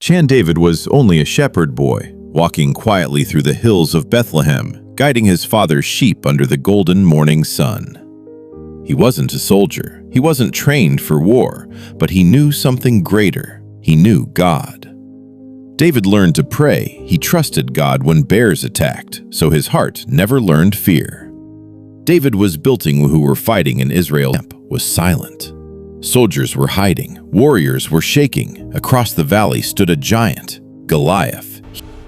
David was only a shepherd boy, walking quietly through the hills of Bethlehem, guiding his father's sheep under the golden morning sun. He wasn't a soldier, he wasn't trained for war, but he knew something greater. He knew God. David learned to pray. He trusted God when bears attacked, so his heart never learned fear. David was building who were fighting in Israel was silent. Soldiers were hiding, warriors were shaking. Across the valley stood a giant, Goliath.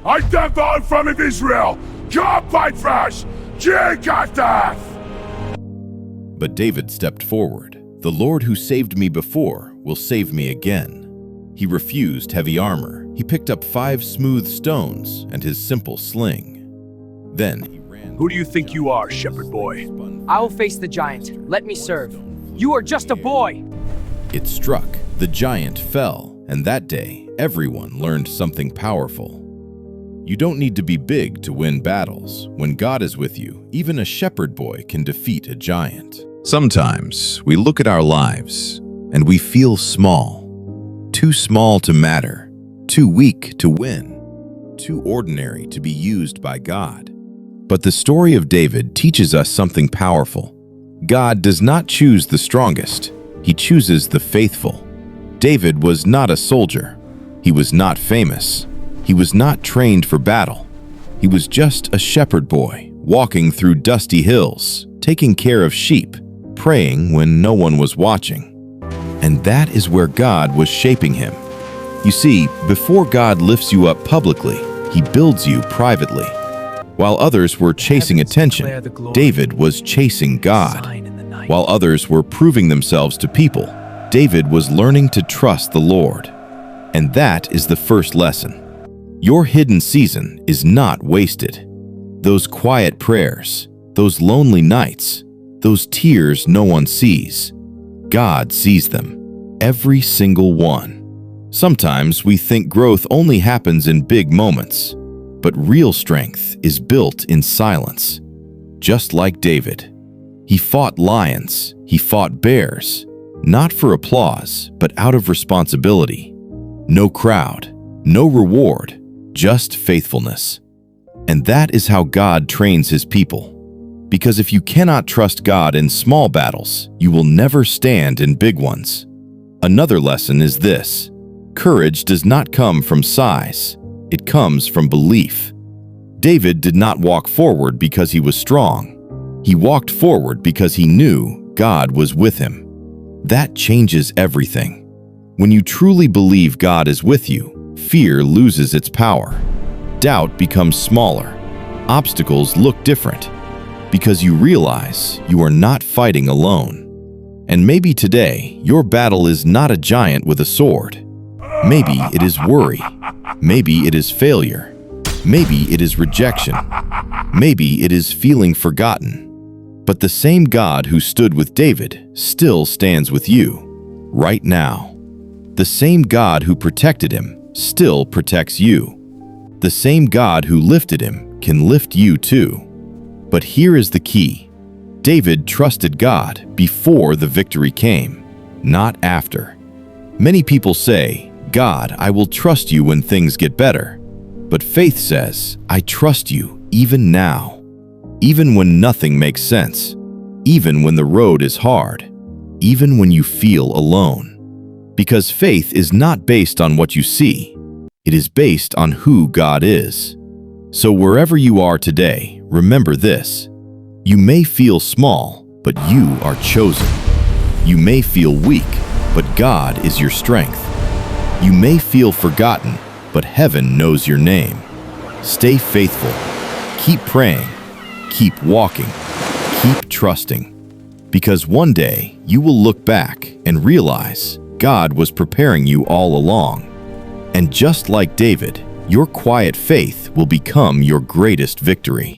I am the arm of Israel! Come fight for us! Goliath! But David stepped forward. The Lord who saved me before will save me again. He refused heavy armor. He picked up 5 smooth stones and his simple sling. Then he ran. Who do you think you are, shepherd boy? I will face the giant. Let me serve. You are just a boy. It struck. The giant fell, and that day, everyone learned something powerful. You don't need to be big to win battles. When God is with you, even a shepherd boy can defeat a giant. Sometimes we look at our lives and we feel small. Too small to matter, too weak to win, too ordinary to be used by God. But the story of David teaches us something powerful. God does not choose the strongest, He chooses the faithful. David was not a soldier. He was not famous. He was not trained for battle. He was just a shepherd boy, walking through dusty hills, taking care of sheep, praying when no one was watching. And that is where God was shaping him. You see, before God lifts you up publicly, He builds you privately. While others were chasing attention, David was chasing God. While others were proving themselves to people, David was learning to trust the Lord. And that is the first lesson. Your hidden season is not wasted. Those quiet prayers, those lonely nights, those tears no one sees, God sees them, every single one. Sometimes we think growth only happens in big moments, but real strength is built in silence. Just like David, he fought lions, he fought bears, not for applause, but out of responsibility. No crowd, no reward, just faithfulness. And that is how God trains His people. Because if you cannot trust God in small battles, you will never stand in big ones. Another lesson is this: courage does not come from size, it comes from belief. David did not walk forward because he was strong. He walked forward because he knew God was with him. That changes everything. When you truly believe God is with you, fear loses its power. Doubt becomes smaller. Obstacles look different. Because you realize you are not fighting alone. And maybe today, your battle is not a giant with a sword. Maybe it is worry. Maybe it is failure. Maybe it is rejection. Maybe it is feeling forgotten. But the same God who stood with David still stands with you, right now. The same God who protected him still protects you. The same God who lifted him can lift you too. But here is the key. David trusted God before the victory came, not after. Many people say, God, I will trust you when things get better. But faith says, I trust you even now. Even when nothing makes sense. Even when the road is hard. Even when you feel alone. Because faith is not based on what you see. It is based on who God is. So wherever you are today, remember this. You may feel small, but you are chosen. You may feel weak, but God is your strength. You may feel forgotten, but heaven knows your name. Stay faithful. Keep praying. Keep walking. Keep trusting. Because one day you will look back and realize God was preparing you all along. And just like David, your quiet faith will become your greatest victory.